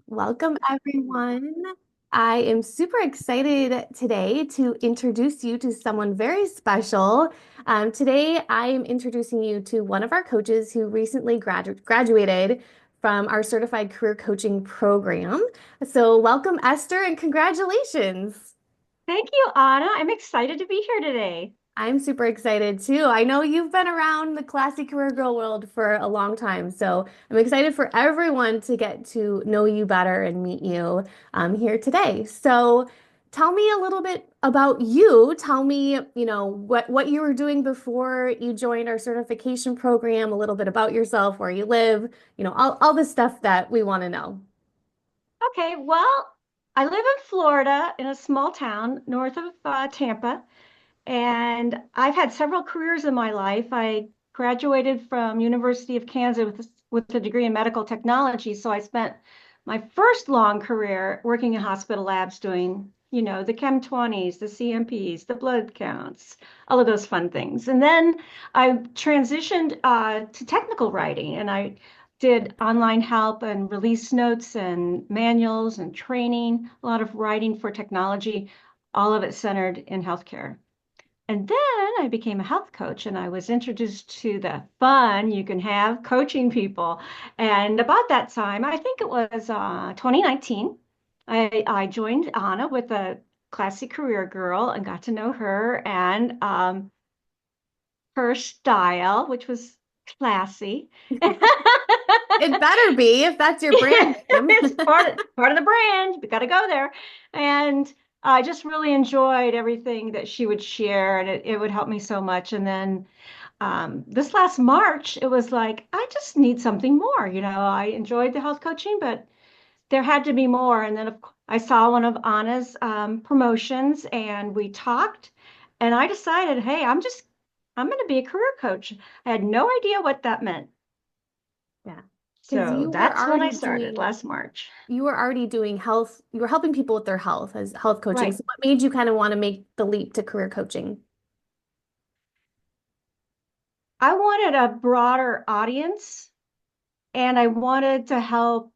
Welcome, everyone. I am super excited today to introduce you to someone very special. Today, I am introducing you to one of our coaches who recently graduated from our certified career coaching program. So, welcome, Esther, and congratulations. Thank you, Anna. I'm excited to be here today. I'm super excited too. I know you've been around the classy career girl world for a long time, so I'm excited for everyone to get to know you better and meet you here today. So tell me a little bit about you. Tell me, what you were doing before you joined our certification program, a little bit about yourself, where you live, all the stuff that we want to know. Okay, well, I live in Florida in a small town north of Tampa, and I've had several careers in my life. I graduated from University of Kansas with a degree in medical technology, so I spent my first long career working in hospital labs doing, the Chem 20s, the CMPs, the blood counts, all of those fun things. And then I transitioned to technical writing, and I did online help and release notes and manuals and training, a lot of writing for technology, all of it centered in healthcare. And then I became a health coach and I was introduced to the fun you can have coaching people. And about that time, I think it was 2019, I joined Anna with a classic career girl and got to know her and her style, which was classy. It better be if that's your brand name. It's part of the brand. We got to go there. And I just really enjoyed everything that she would share, and it would help me so much. And then this last March, it was like, I just need something more. I enjoyed the health coaching, but there had to be more. And then I saw one of Anna's promotions, and we talked, and I decided, hey, I'm going to be a career coach. I had no idea what that meant. Yeah. Because So that's when I started last March. you were already doing health, you were helping people with their health as health coaching. Right. So what made you kind of want to make the leap to career coaching? I wanted a broader audience and I wanted to help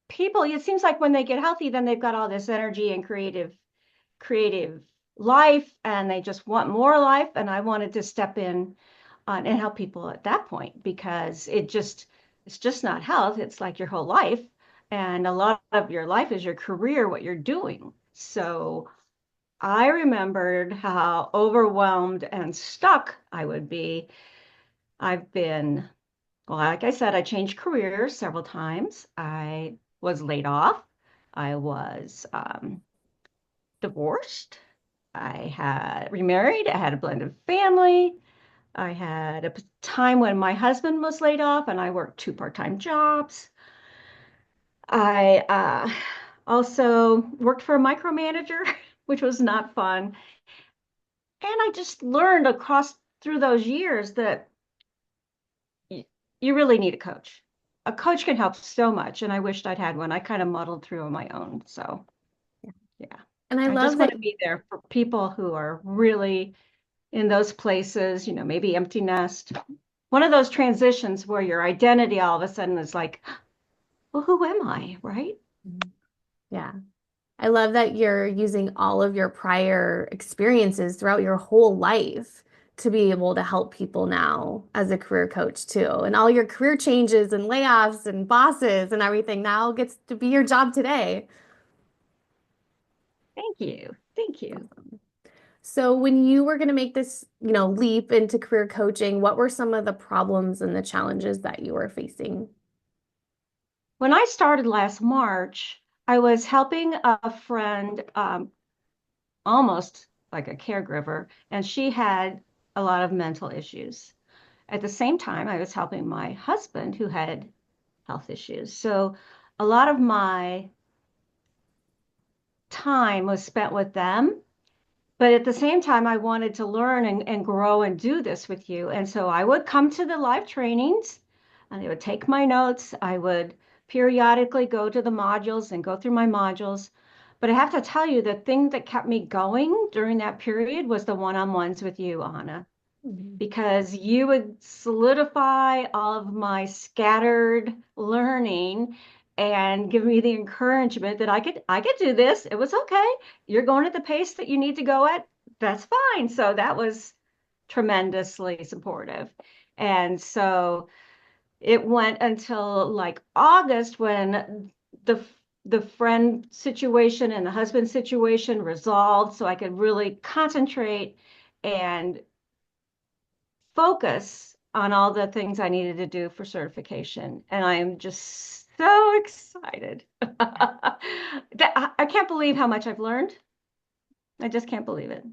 people. It seems like when they get healthy, then they've got all this energy and creative life and they just want more life. And I wanted to step in and help people at that point because it's just not health. It's like your whole life. And a lot of your life is your career, what you're doing. So I remembered how overwhelmed and stuck I would be. I've been Well, like I said, I changed careers several times. I was laid off. I was divorced. I had remarried. I had a blended family. I had a time when my husband was laid off and I worked two part-time jobs. I also worked for a micromanager, which was not fun. And I just learned across through those years that you really need a coach. A coach can help so much, and I wished I'd had one. I kind of muddled through on my own. So, yeah, And I I love just want that. to be there for people who are really in those places, maybe empty nest. One of those transitions where your identity all of a sudden is like, well, who am I? Right? Yeah. I love that you're using all of your prior experiences throughout your whole life to be able to help people now as a career coach too. And all your career changes and layoffs and bosses and everything now gets to be your job today. Thank you. Thank you. So when you were going to make this, leap into career coaching, what were some of the problems and the challenges that you were facing? When I started last March, I was helping a friend, almost like a caregiver, and she had a lot of mental issues. At the same time, I was helping my husband who had health issues. So a lot of my time was spent with them. But at the same time, I wanted to learn and grow and do this with you. And so I would come to the live trainings and I would take my notes. I would periodically go to the modules and go through my modules. But I have to tell you, the thing that kept me going during that period was the one-on-ones with you, Anna, Mhm. because you would solidify all of my scattered learning and give me the encouragement that I could do this. It was okay. You're going at the pace that you need to go at. That's fine. So that was tremendously supportive. And so it went until like August when the friend situation and the husband situation resolved so I could really concentrate and focus on all the things I needed to do for certification. And I am just so excited. I can't believe how much I've learned. I just can't believe it.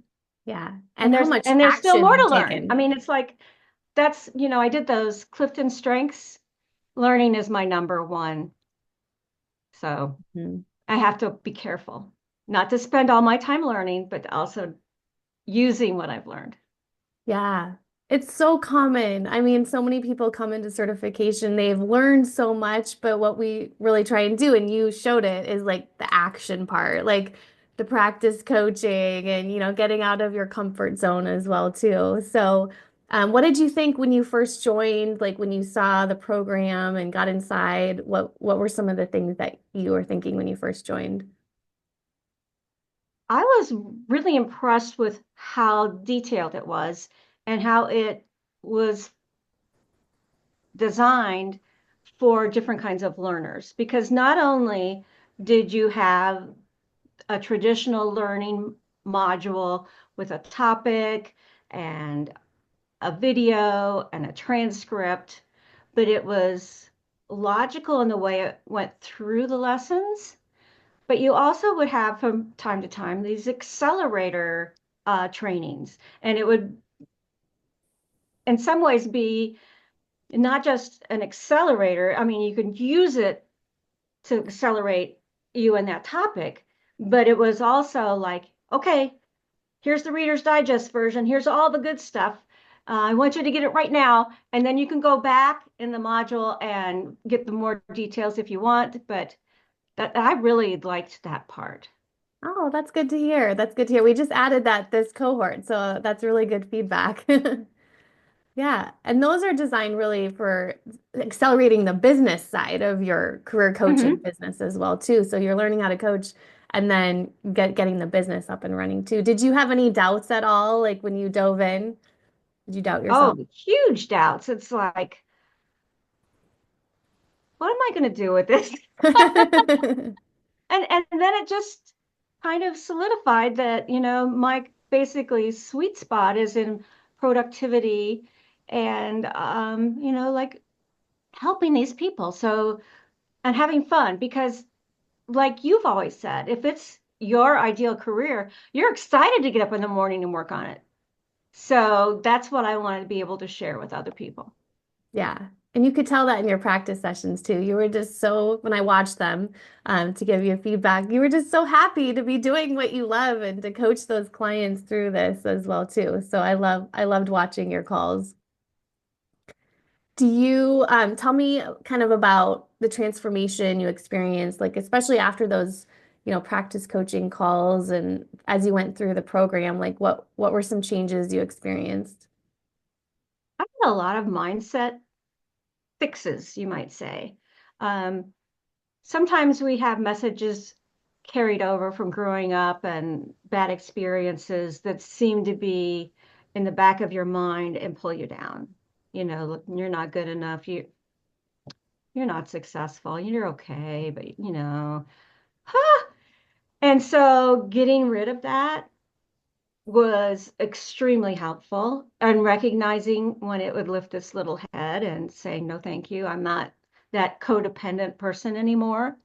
Yeah. And And how there's much and there's still action more you've to learn. I taken. mean, it's like I did those Clifton Strengths. Learning is my number one. So Mhm. I have to be careful not to spend all my time learning, but also using what I've learned. Yeah, it's so common. I mean, so many people come into certification, they've learned so much, but what we really try and do, and you showed it, is like the action part, like the practice coaching and, getting out of your comfort zone as well too. So, what did you think when you first joined, like when you saw the program and got inside? What were some of the things that you were thinking when you first joined? I was really impressed with how detailed it was and how it was designed for different kinds of learners. Because not only did you have a traditional learning module with a topic and a video and a transcript, but it was logical in the way it went through the lessons. But you also would have from time to time these accelerator trainings, and it would, in some ways, be not just an accelerator. I mean, you can use it to accelerate you in that topic, but it was also like, okay, here's the Reader's Digest version. Here's all the good stuff. I want you to get it right now. And then you can go back in the module and get the more details if you want. But I really liked that part. Oh, that's good to hear. That's good to hear. We just added that this cohort, so that's really good feedback. Yeah, and those are designed really for accelerating the business side of your career coaching Mm-hmm. business as well too. So you're learning how to coach and then getting the business up and running too. Did you have any doubts at all, like when you dove in? Did you doubt Oh, yourself? huge doubts. It's like, what am I going to do with this? And then it just kind of solidified that, my basically sweet spot is in productivity and like helping these people. So and having fun because like you've always said, if it's your ideal career, you're excited to get up in the morning and work on it. So that's what I wanted to be able to share with other people. Yeah. And you could tell that in your practice sessions too. You were just so, when I watched them, to give you feedback, you were just so happy to be doing what you love and to coach those clients through this as well too. So I loved watching your calls. Do you tell me kind of about the transformation you experienced, like especially after those, practice coaching calls and as you went through the program, like what were some changes you experienced? I had a lot of mindset fixes, you might say. Um, Sometimes we have messages carried over from growing up and bad experiences that seem to be in the back of your mind and pull you down. Look, you're not good enough. You're not successful. You're okay, but And so getting rid of that was extremely helpful and recognizing when it would lift its little head and saying, no, thank you. I'm not that codependent person anymore.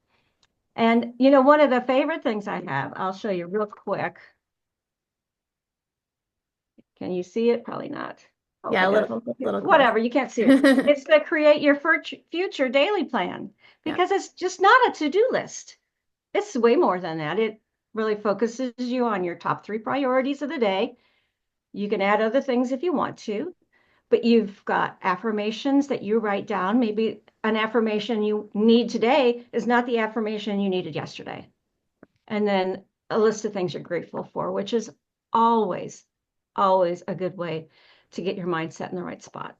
And one of the favorite things I have, I'll show you real quick. Can you see it? Probably not. Oh, Yeah, I a gotta little focus here. little close. Whatever, you can't see it. It's the create your future daily plan Yeah. because it's just not a to-do list. It's way more than that. It really focuses you on your top three priorities of the day. You can add other things if you want to, but you've got affirmations that you write down. Maybe an affirmation you need today is not the affirmation you needed yesterday. And then a list of things you're grateful for, which is always, always a good way to get your mindset in the right spot.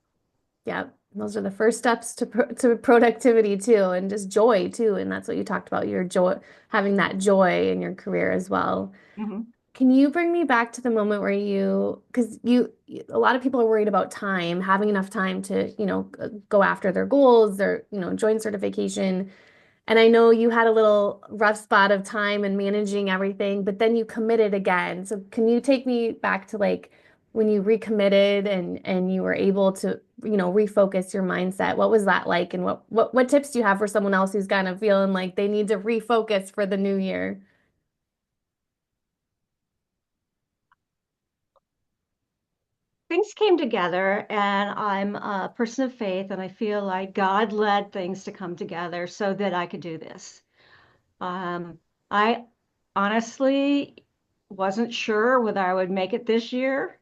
Yeah. Those are the first steps to to productivity too, and just joy too. And that's what you talked about, your joy, having that joy in your career as well. Mhm. Can you bring me back to the moment where because a lot of people are worried about time, having enough time to, go after their goals or, join certification. And I know you had a little rough spot of time and managing everything, but then you committed again. So can you take me back to like when you recommitted and you were able to, refocus your mindset? What was that like? And what tips do you have for someone else who's kind of feeling like they need to refocus for the new year? Things came together, and I'm a person of faith, and I feel like God led things to come together so that I could do this. I honestly wasn't sure whether I would make it this year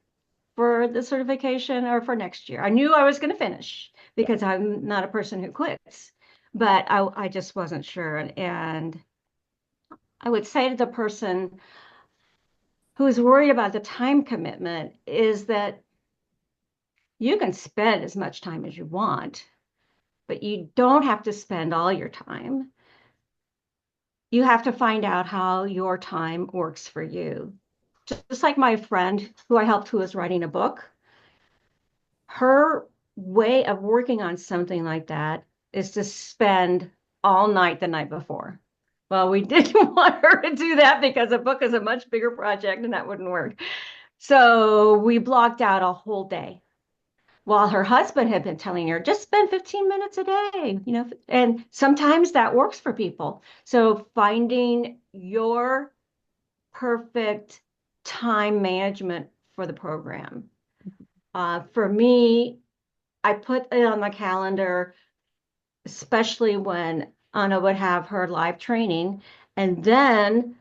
for the certification or for next year. I knew I was going to finish Yeah. because I'm not a person who quits, but I just wasn't sure. And I would say to the person who is worried about the time commitment is that you can spend as much time as you want, but you don't have to spend all your time. You have to find out how your time works for you. Just like my friend who I helped who was writing a book, her way of working on something like that is to spend all night the night before. Well, we didn't want her to do that because a book is a much bigger project and that wouldn't work. So we blocked out a whole day while her husband had been telling her, just spend 15 minutes a day, and sometimes that works for people. So finding your perfect time management for the program. For me, I put it on my calendar, especially when Anna would have her live training. And then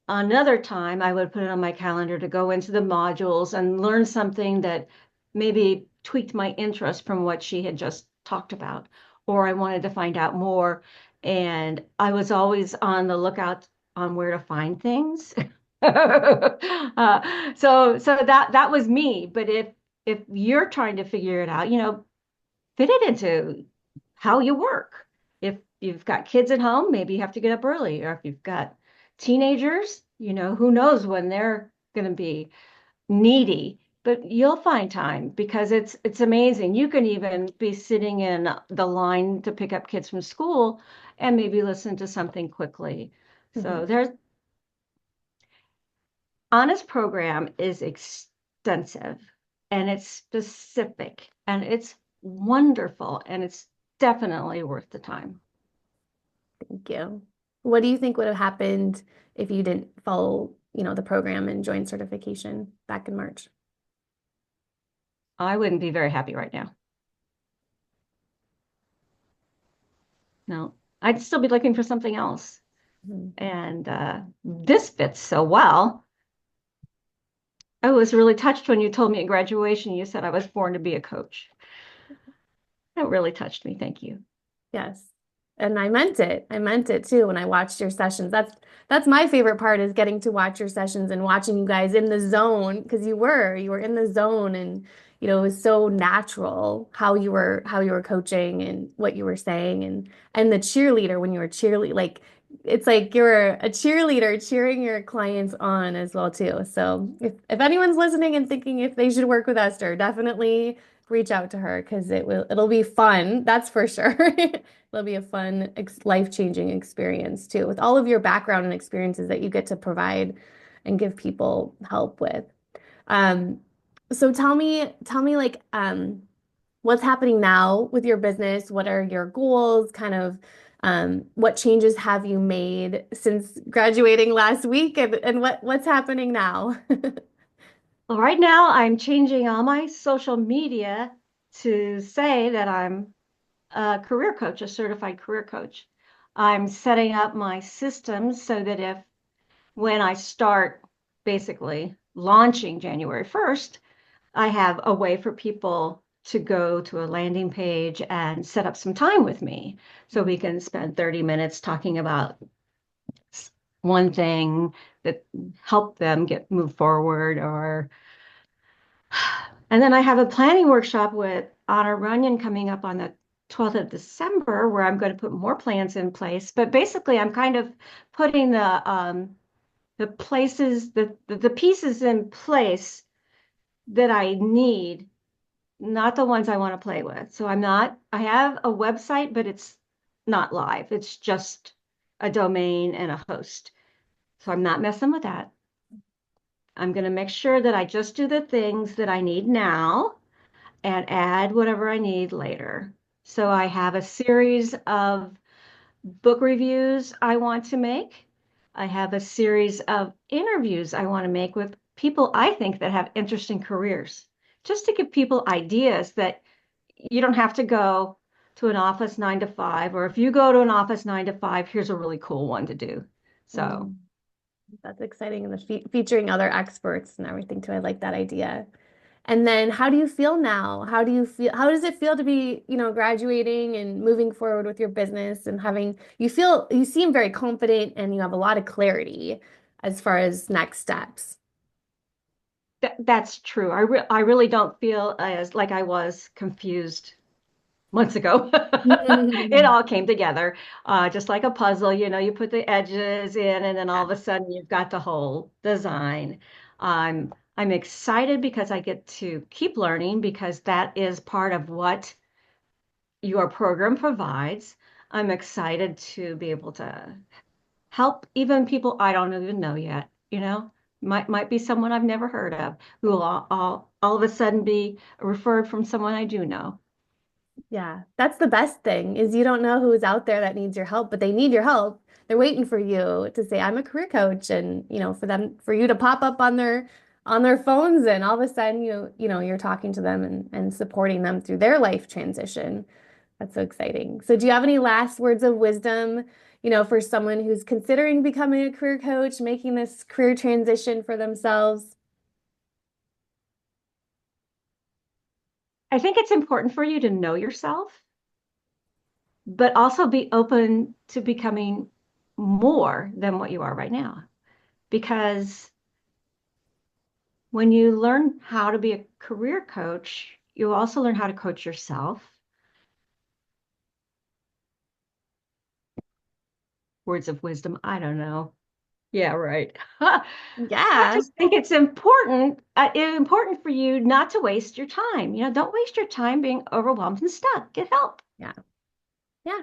another time, I would put it on my calendar to go into the modules and learn something that maybe tweaked my interest from what she had just talked about, or I wanted to find out more. And I was always on the lookout on where to find things. So that was me. But if you're trying to figure it out, fit it into how you work. If you've got kids at home, maybe you have to get up early. Or if you've got teenagers, who knows when they're going to be needy. But you'll find time because it's amazing. You can even be sitting in the line to pick up kids from school and maybe listen to something quickly. So Mhm. there's Anna's program is extensive and it's specific and it's wonderful and it's definitely worth the time. Thank you. What do you think would have happened if you didn't follow, the program and join certification back in March? I wouldn't be very happy right now. No, I'd still be looking for something else. Mhm. And this fits so well. I was really touched when you told me at graduation you said I was born to be a coach. That really touched me. Thank you. Yes. And I meant it. I meant it too when I watched your sessions. That's my favorite part is getting to watch your sessions and watching you guys in the zone because you were in the zone and it was so natural how you were coaching and what you were saying and the cheerleader when you were cheerleading like it's like you're a cheerleader cheering your clients on as well too. So if anyone's listening and thinking if they should work with Esther, definitely reach out to her because it'll be fun. That's for sure. It'll be a fun, life-changing experience too, with all of your background and experiences that you get to provide and give people help with. Um, so tell me like what's happening now with your business? What are your goals? Kind of what changes have you made since graduating last week and what's happening now? Well, right now, I'm changing all my social media to say that I'm a career coach, a certified career coach. I'm setting up my systems so that if when I start basically launching January 1st, I have a way for people to go to a landing page and set up some time with me so we can spend 30 minutes talking about one thing that helped them move forward or and then I have a planning workshop with honor Runyon coming up on the 12th of December, where I'm going to put more plans in place. But basically, I'm kind of putting the places, the pieces in place that I need, not the ones I want to play with. So I have a website, but it's not live. It's just a domain and a host. So I'm not messing with that. I'm going to make sure that I just do the things that I need now and add whatever I need later. So I have a series of book reviews I want to make. I have a series of interviews I want to make with people I think that have interesting careers, just to give people ideas that you don't have to go to an office 9 to 5, or if you go to an office 9 to 5, here's a really cool one to do. So Mm, that's exciting, and the featuring other experts and everything too. I like that idea. And then how do you feel now? How do you feel? How does it feel to be, graduating and moving forward with your business and you seem very confident and you have a lot of clarity as far as next steps. that's true. I really don't feel as like I was confused months ago. It all came together, just like a puzzle. You put the edges in, and then all of a sudden you've got the whole design. I'm excited because I get to keep learning because that is part of what your program provides. I'm excited to be able to help even people I don't even know yet. Might be someone I've never heard of who will all of a sudden be referred from someone I do know. Yeah, that's the best thing is you don't know who's out there that needs your help, but they need your help. They're waiting for you to say, I'm a career coach, and for you to pop up on their phones, and all of a sudden you're talking to them and supporting them through their life transition. That's so exciting. So do you have any last words of wisdom, for someone who's considering becoming a career coach, making this career transition for themselves? I think it's important for you to know yourself, but also be open to becoming more than what you are right now. Because when you learn how to be a career coach, you also learn how to coach yourself. Words of wisdom, I don't know. Yeah, right. I Yeah. just think it's important for you not to waste your time. Don't waste your time being overwhelmed and stuck. Get help. Yeah. Yeah.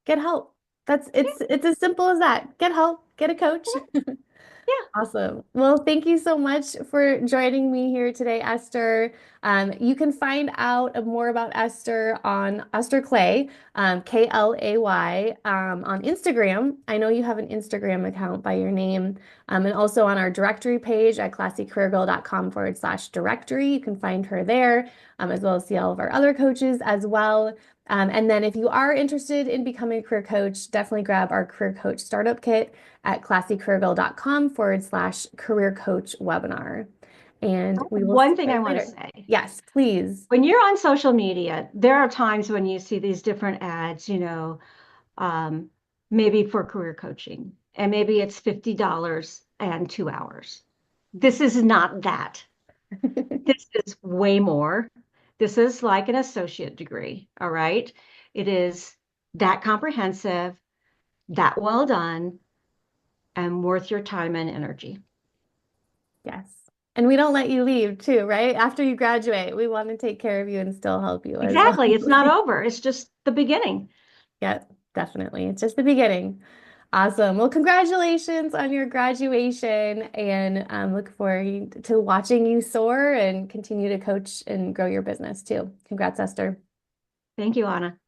Get help. It's as simple as that. Get help, get a coach. Yeah. Awesome. Well, thank you so much for joining me here today, Esther. You can find out more about Esther on Esther Klay, Klay, on Instagram. I know you have an Instagram account by your name, and also on our directory page at classycareergirl.com/directory. You can find her there, as well as see all of our other coaches as well. And then if you are interested in becoming a career coach, definitely grab our career coach startup kit at classycareergirl.com/career coach webinar. And we will see One you thing I guys want to later. say. Yes, please. When you're on social media, there are times when you see these different ads, um, maybe for career coaching, and maybe it's $50 and 2 hours. This is not that. This is way more. This is like an associate degree, all right? It is that comprehensive, that well done, and worth your time and energy. Yes. And we don't let you leave too, right? After you graduate, we want to take care of you and still help you as well. Exactly. It's not over. It's just the beginning. Yeah, definitely. It's just the beginning. Awesome. Well, congratulations on your graduation, and look forward to watching you soar and continue to coach and grow your business too. Congrats, Esther. Thank you, Anna.